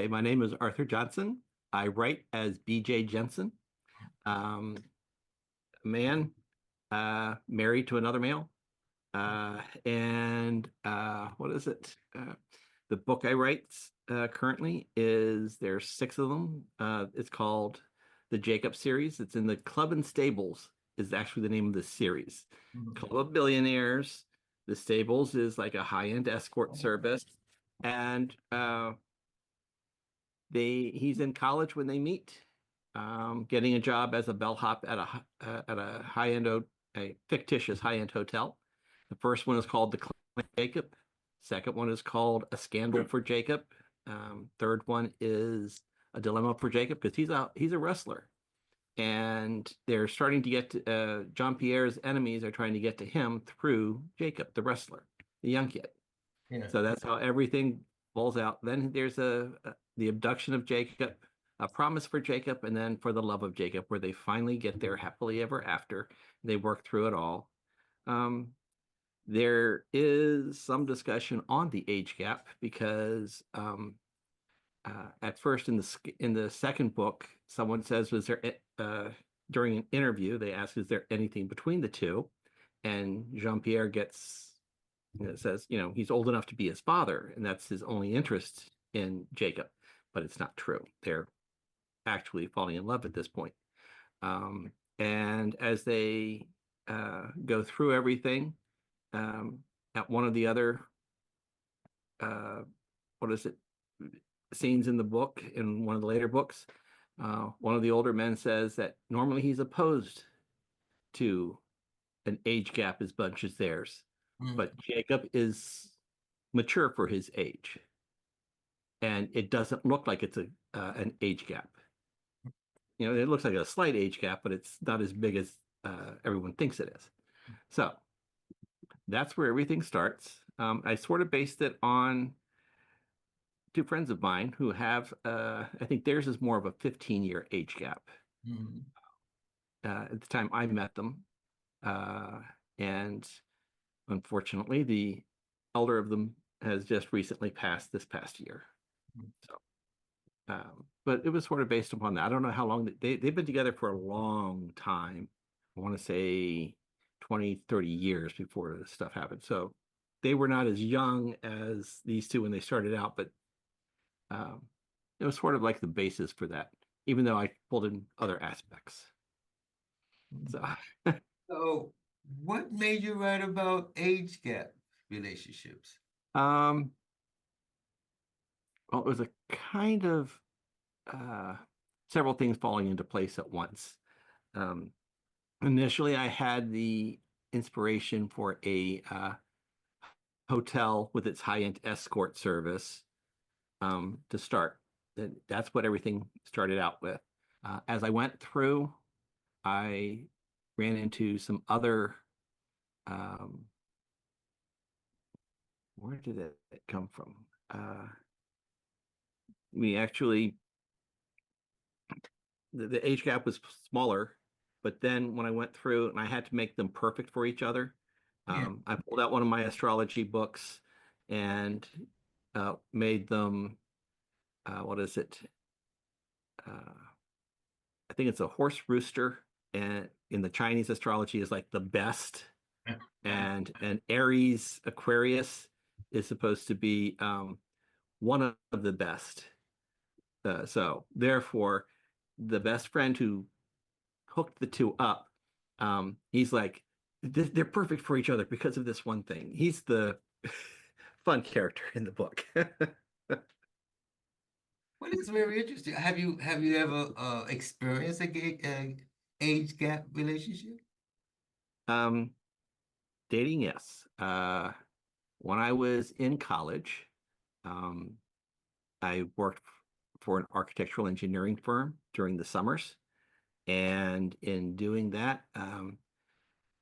Okay, my name is Arthur Johnson. I write as BJ Jensen, a man married to another male. And what is it? The book I write currently is there's six of them. It's called the Jacob series. It's in the Club and Stables is actually the name of the series. Club of Billionaires. The Stables is like a high-end escort service, and he's in college when they meet, getting a job as a bellhop at a high-end a fictitious high-end hotel. The first one is called the Claim Jacob. Second one is called A Scandal for Jacob. Third one is A Dilemma for Jacob because he's a wrestler, and they're starting to get to, Jean-Pierre's enemies are trying to get to him through Jacob, the wrestler, the young kid. Yeah. So that's how everything falls out. Then there's the abduction of Jacob, a promise for Jacob, and then for the love of Jacob, where they finally get there happily ever after. They work through it all. There is some discussion on the age gap because at first in the second book, someone says, "Was there during an interview they asked, is there anything between the two?" And Jean-Pierre says, he's old enough to be his father, and that's his only interest in Jacob. But it's not true. They're actually falling in love at this point. And as they go through everything, at one of the other, scenes in the book, in one of the later books, one of the older men says that normally he's opposed to an age gap as much as theirs. But Jacob is mature for his age, and it doesn't look like it's an age gap. It looks like a slight age gap, but it's not as big as everyone thinks it is. So that's where everything starts. I sort of based it on two friends of mine who have, I think theirs is more of a 15-year age gap. At the time I met them. And unfortunately, the elder of them has just recently passed this past year. So, but it was sort of based upon that. I don't know how long they've been together for a long time. I want to say 20, 30 years before this stuff happened. So they were not as young as these two when they started out, but it was sort of like the basis for that, even though I pulled in other aspects. So what made you write about age gap relationships? Well, it was a kind of several things falling into place at once. Initially, I had the inspiration for a hotel with its high-end escort service to start. That's what everything started out with. As I went through, I ran into some other, where did it come from? We actually, the age gap was smaller, but then when I went through and I had to make them perfect for each other, I pulled out one of my astrology books and made them, what is it? I think it's a horse rooster, and in the Chinese astrology is like the best, and Aries Aquarius is supposed to be one of the best. So therefore, the best friend who hooked the two up, he's like, they're perfect for each other because of this one thing. He's the fun character in the book. Well, it's very interesting. Have you ever experienced a age gap relationship? Dating, yes. When I was in college, I worked for an architectural engineering firm during the summers. And in doing that,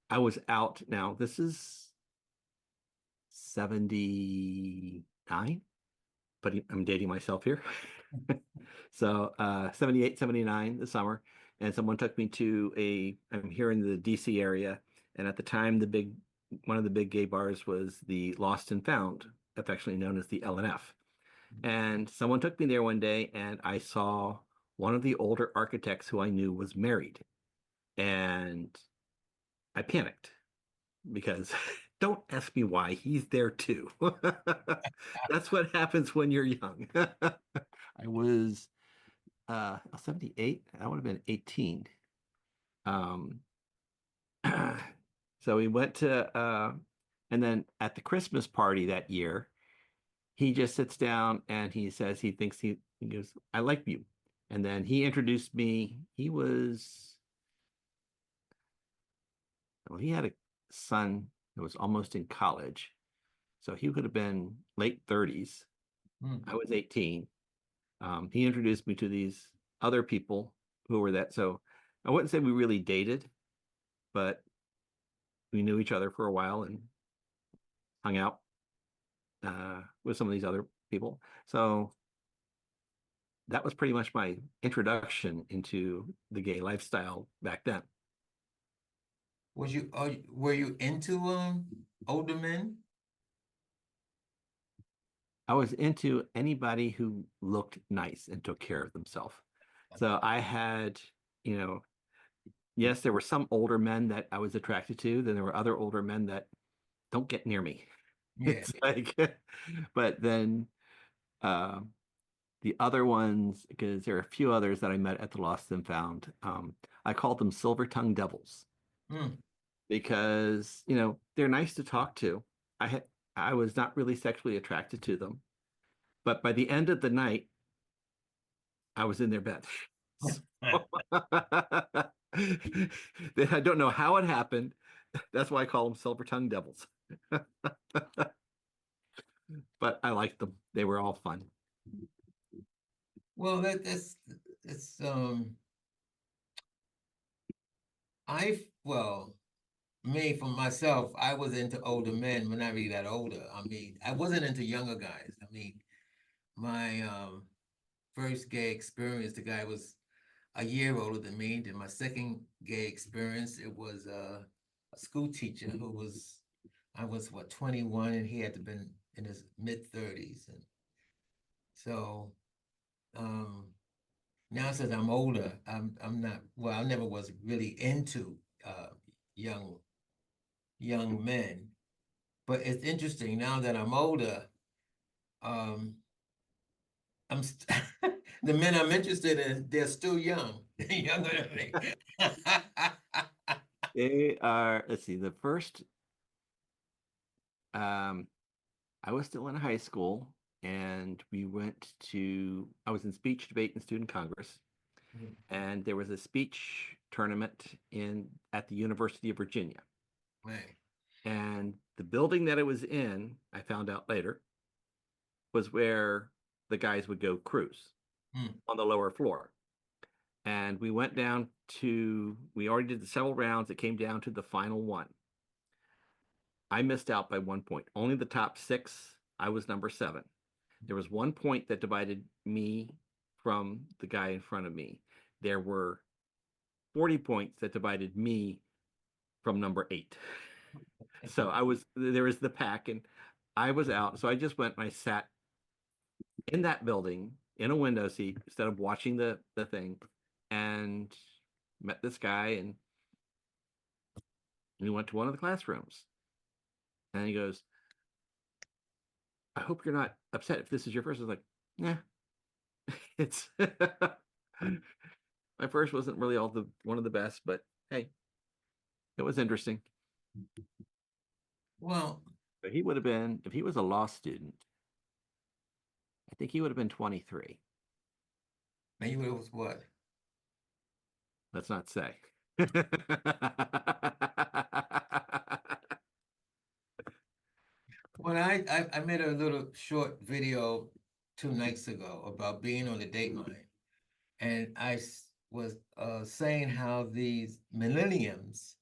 I was out. Now, this is 79, but I'm dating myself here. So 78, 79 this summer. And someone took me to I'm here in the DC area. And at the time, one of the big gay bars was the Lost and Found, affectionately known as the L&F. And someone took me there one day, and I saw one of the older architects who I knew was married. And I panicked because don't ask me why, he's there too. That's what happens when you're young. I was 78, I would have been 18. Um, so we went to, and then at the Christmas party that year, he just sits down and he says he thinks he goes, I like you. And then he introduced me. Well, he had a son that was almost in college. So he would have been late 30s. I was 18. He introduced me to these other people who were that. So I wouldn't say we really dated, but we knew each other for a while and hung out with some of these other people. So that was pretty much my introduction into the gay lifestyle back then. Were you into older men? I was into anybody who looked nice and took care of themselves. So I had, you know, yes, there were some older men that I was attracted to. Then there were other older men that don't get near me. Yeah. It's like, but then the other ones, because there are a few others that I met at the Lost and Found. I called them silver tongued devils Mm. because, they're nice to talk to. I was not really sexually attracted to them, but by the end of the night, I was in their bed. I don't know how it happened. That's why I call them silver tongued devils. But I liked them. They were all fun. Well, that's well, me for myself, I was into older men when I really got older. I mean, I wasn't into younger guys. I mean, my first gay experience, the guy was a year older than me. Then my second gay experience, it was a school teacher who was, I was what, 21, and he had to been in his mid-30s. And so now since I'm older, I'm not, well, I never was really into young men. But it's interesting now that I'm older, um, the men I'm interested in, they're still young, younger than me. They are, let's see, the first, I was still in high school and I was in speech, debate, and student congress. And there was a speech tournament at the University of Virginia. Right. And the building that it was in, I found out later, was where the guys would go cruise on the lower floor. And we already did the several rounds. It came down to the final one. I missed out by 1 point. Only the top six, I was number 7. There was 1 point that divided me from the guy in front of me. There were 40 points that divided me from number 8. So there was the pack, and I was out. So I just went and I sat in that building in a window seat instead of watching the thing, and met this guy, and we went to one of the classrooms. And he goes, I hope you're not upset if this is your first. I was like, yeah, it's my first wasn't really one of the best, but hey, it was interesting. Well, But he would have been, if he was a law student, I think he would have been 23. and you was what? Let's not say. Well, I made a little short video 2 nights ago about being on the date line. And I was saying how these millenniums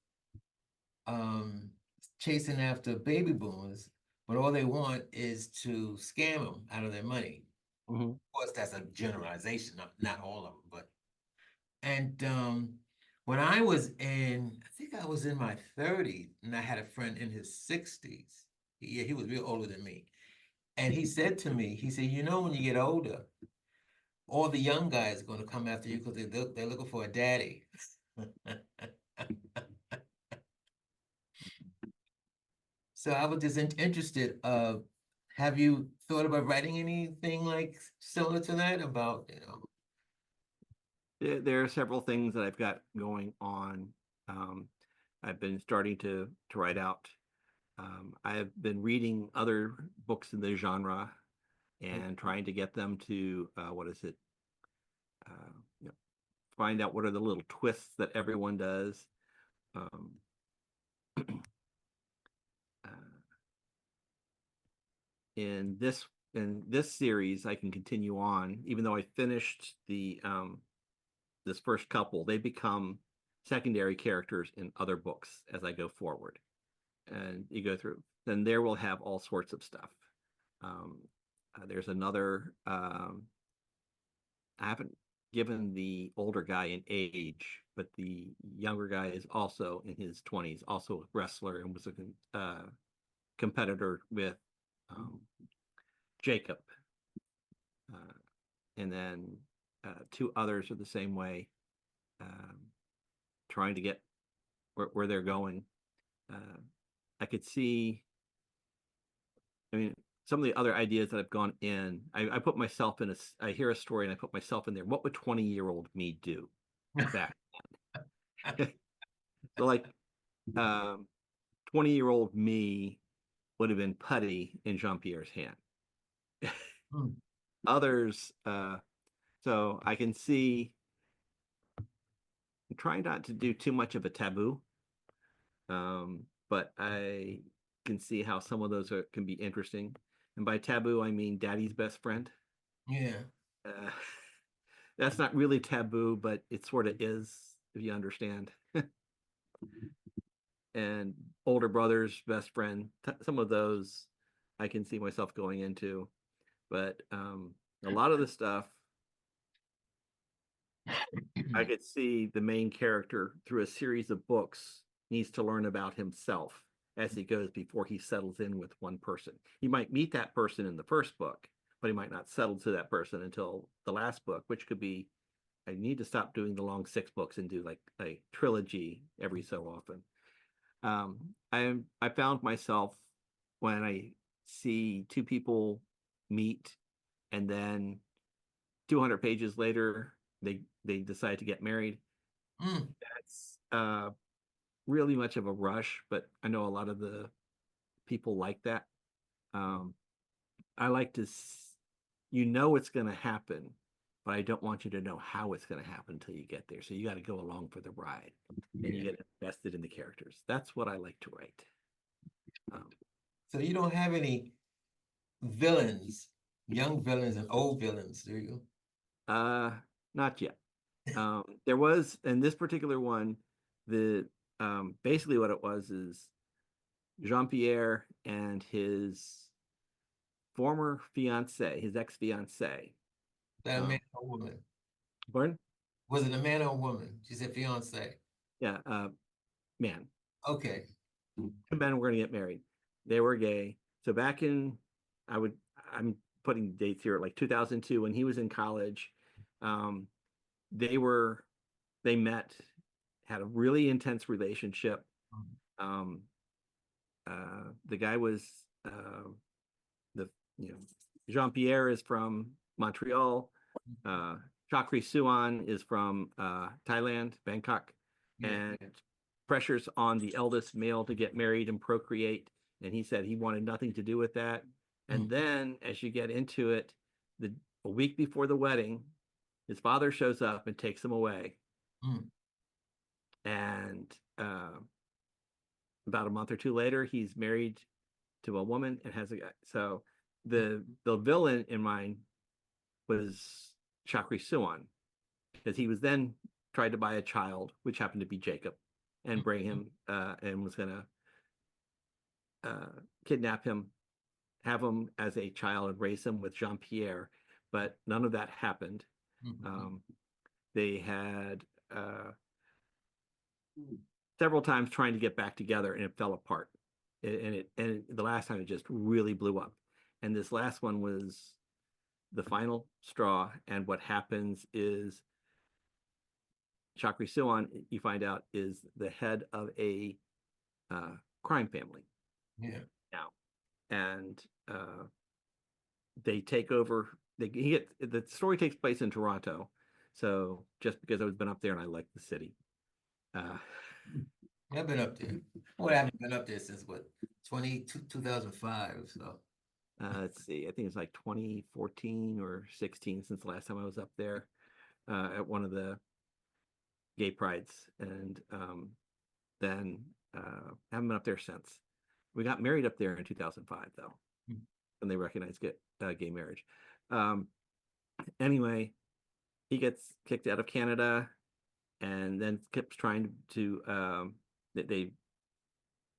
chasing after baby boomers, but all they want is to scam them out of their money. Mhm. Of course, that's a generalization, not all of them, but and when I was I think I was in my 30s, and I had a friend in his 60s. He was real older than me. And he said to me, he said, you know, when you get older, all the young guys are going to come after you because they're looking for a daddy. So I was just interested. Have you thought about writing anything like similar to that about, you know? There are several things that I've got going on. Um, I've been starting to write out. I have been reading other books in the genre and trying to get them to what is it? You know, find out what are the little twists that everyone does. Um, uh, in this series, I can continue on, even though I finished the this first couple. They become secondary characters in other books as I go forward, and you go through. Then there will have all sorts of stuff. Um, there's another. I haven't given the older guy an age, but the younger guy is also in his 20s, also a wrestler, and was a competitor with um, Jacob. Uh, and then two others are the same way, um, trying to get where they're going. Uh, I could see, I mean, some of the other ideas that have gone in, I put myself in I hear a story and I put myself in there. What would 20-year-old me do back then? So like 20-year-old me would have been putty in Jean-Pierre's hand. Hmm. Others, so I can see, I'm trying not to do too much of a taboo, but I can see how some of those can be interesting. And by taboo, I mean daddy's best friend. Yeah. Uh, that's not really taboo, but it sort of is, if you understand. And older brother's best friend, some of those I can see myself going into. But a lot of the stuff, I could see the main character through a series of books needs to learn about himself as he goes before he settles in with one person. He might meet that person in the first book, but he might not settle to that person until the last book, which could be, I need to stop doing the long 6 books and do like a trilogy every so often. I found myself when I see two people meet and then 200 pages later they decide to get married. Mm. That's really much of a rush, but I know a lot of the people like that. Um, I like to, you know, it's going to happen, but I don't want you to know how it's going to happen until you get there. So you got to go along for the ride, and you Yeah. get invested in the characters. That's what I like to write. Um, So you don't have any villains, young villains and old villains, do you? uh, Not yet. There was in this particular one, the basically what it was is Jean-Pierre and his former fiance, his ex-fiance. That a man Um, or a woman? Pardon? Was it a man or a woman? She said fiance. Yeah, man. Okay. Two men were going to get married. They were gay. So back in, I would, I'm putting dates here, like 2002, when he was in college, um, they were, they met, had a really intense relationship. Um, the guy was, uh, the, you know, Jean-Pierre is from Montreal. Chakri Suan is from Thailand, Bangkok, Yeah. and pressures on the eldest male to get married and procreate. And he said he wanted nothing to do with that. And Mm. then, as you get into it, a week before the wedding, his father shows up and takes him away. Mm. And about a month or two later, he's married to a woman and has a guy. So the villain in mine was Chakri Suan, because he was then tried to buy a child, which happened to be Jacob, and bring him and was going to kidnap him, have him as a child and raise him with Jean-Pierre, but none of that happened. Mm. They had several times trying to get back together, and it fell apart. And the last time it just really blew up. and this last one was the final straw. And what happens is Chakri Siwan, you find out, is the head of a crime family Yeah. now, and they take over. The story takes place in Toronto, so just because I've been up there and I like the city. I've been up there. Well, I haven't been up there since what, 2005. So Let's see, I think it's like 2014 or 16 since the last time I was up there at one of the gay prides, and then haven't been up there since. We got married up there in 2005, though, and they recognized gay marriage. Anyway, he gets kicked out of Canada, and then keeps trying to they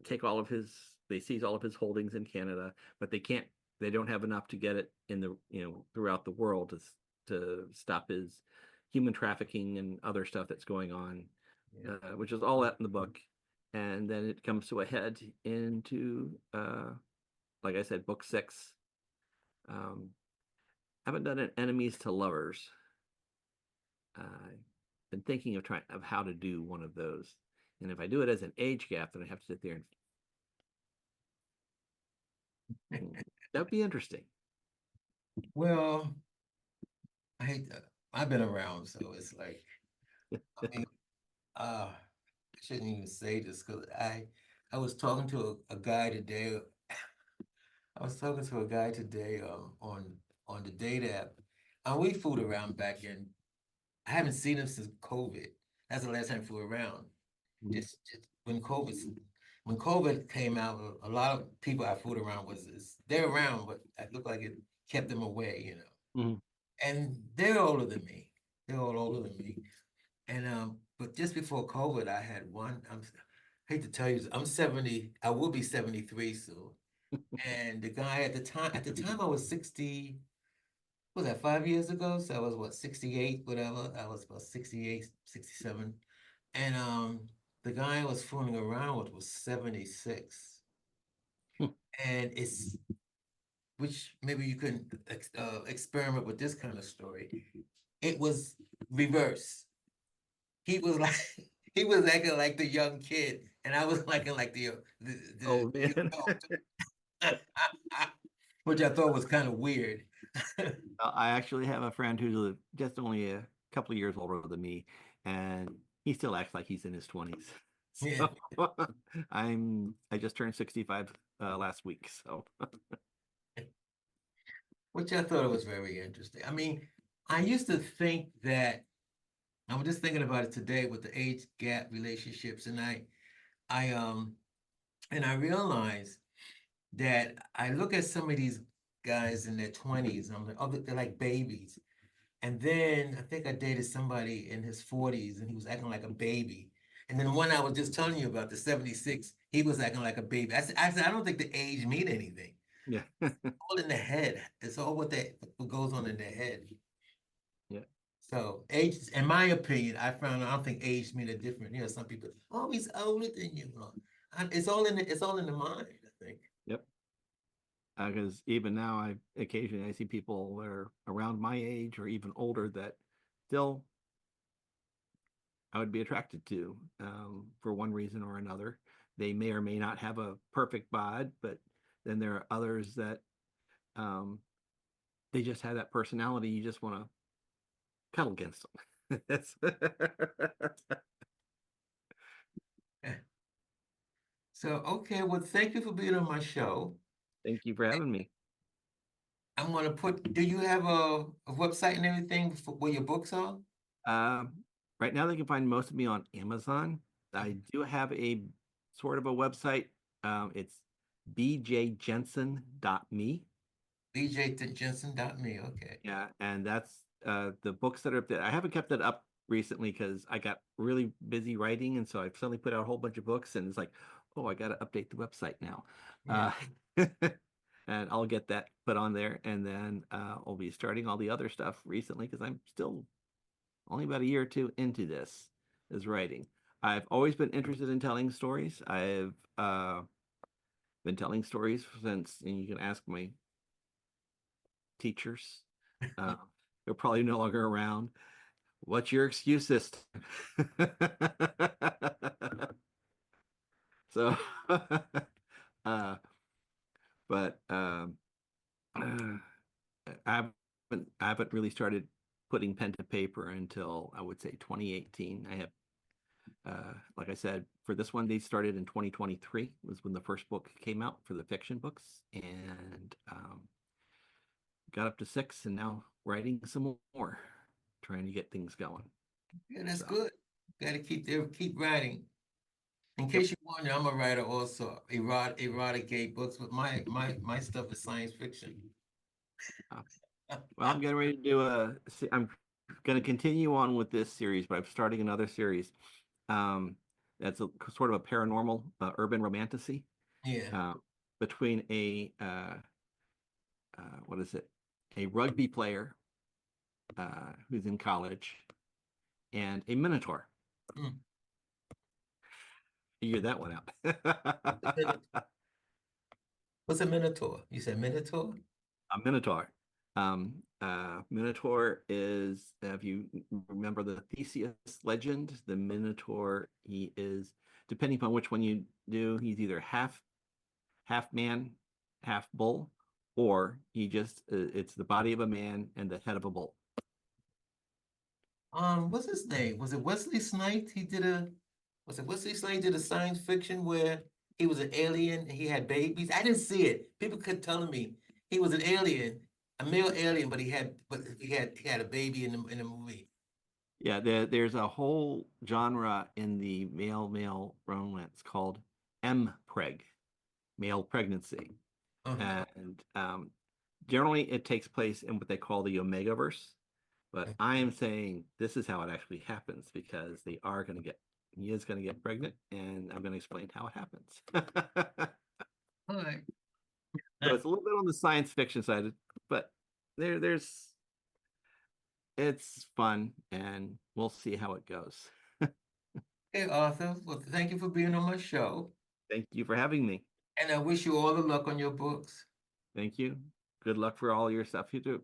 take all of his, they seize all of his holdings in Canada, but they don't have enough to get it in the, throughout the world to stop his human trafficking and other stuff that's going on, which is all that in the book. And then it comes to a head into, like I said, book 6. Haven't done an enemies to lovers. Been thinking of how to do one of those, and if I do it as an age gap, then I have to sit there and that'd be interesting. well, I hate that. I've been around, so it's like, I mean, I shouldn't even say this because I was talking to a guy today. I was talking to a guy today on the date app, and we fooled around back in. I haven't seen him since COVID. That's the last time we flew around. Just when COVID came out, a lot of people I fooled around they're around, but it looked like it kept them away, And they're older than me. They're all older than me. And but just before COVID, I had one. I hate to tell you, I'm 70. I will be 73 soon. And the guy at the time I was 60. Was that 5 years ago? So I was what, 68, whatever. I was about 68, 67. And the guy I was fooling around with was 76. And which maybe you can experiment with this kind of story. It was reverse. He was like, he was acting like the young kid, and I was acting like the Oh man. adult, which I thought was kind of weird. I actually have a friend who's just only a couple of years older than me, and he still acts like he's in his 20s. Yeah. So I just turned 65 last week, so Which I thought it was very interesting. I mean, I used to think that I was just thinking about it today with the age gap relationships, and I and I realized that I look at some of these guys in their 20s, and I'm like, oh, they're like babies. And then I think I dated somebody in his 40s, and he was acting like a baby. And then one I was just telling you about, the 76, he was acting like a baby. I said, I don't think the age mean anything. yeah. All in the head. It's all what goes on in their head. Yeah. So age, in my opinion, I don't think age mean a different. Some people, oh, he's older than you. It's all in the mind, I think. Yep. Because even now, I see people that are around my age or even older that still I would be attracted to, for one reason or another. They may or may not have a perfect bod, but then there are others that they just have that personality. You just want to cuddle against them. That's So, okay, well, thank you for being on my show. Thank you for having me. I'm gonna do you have a website and everything where your books are? Um, right now, they can find most of me on Amazon. I do have a sort of a website. It's bjjensen.me. bjjensen.me, okay. Yeah, and that's the books that are up there. I haven't kept it up recently because I got really busy writing, and so I've suddenly put out a whole bunch of books, and it's like, oh, I got to update the website now. Yeah. And I'll get that put on there, and then I'll be starting all the other stuff recently because I'm still only about a year or two into this is writing. I've always been interested in telling stories. I've been telling stories since, and you can ask my teachers. They're probably no longer around. What's your excuse this time? So, uh, but I haven't really started putting pen to paper until I would say 2018. I have, like I said, for this one, they started in 2023 was when the first book came out for the fiction books, and got up to 6, and now writing some more, trying to get things going. Yeah, that's So, good. Got to keep writing. In yep. case you wonder, I'm a writer also, erotic gay books, but my stuff is science fiction. Well, I'm getting ready to do I'm going to continue on with this series, but I'm starting another series. That's sort of a paranormal, urban romantasy. Yeah. Between what is it? A rugby player who's in college and a minotaur. Hmm. Figure that one out. What's a minotaur? You said minotaur? A minotaur. Minotaur is, if you remember the Theseus legend, the Minotaur, he is, depending upon which one you do, he's either half man, half bull, or he just, it's the body of a man and the head of a bull. What's his name? Was it Wesley Snipes? Was it Wesley Snipes did a science fiction where he was an alien and he had babies? I didn't see it. People kept telling me he was an alien, a male alien, but he had a baby in the movie. Yeah, there's a whole genre in the male romance called M-preg, male pregnancy. And generally it takes place in what they call the Omegaverse. But I am saying this is how it actually happens, because he is going to get pregnant, and I'm going to explain how it happens. All right. So it's a little bit on the science fiction side, but it's fun, and we'll see how it goes. Hey, Arthur. Well, thank you for being on my show. Thank you for having me. And I wish you all the luck on your books. Thank you. Good luck for all your stuff you do.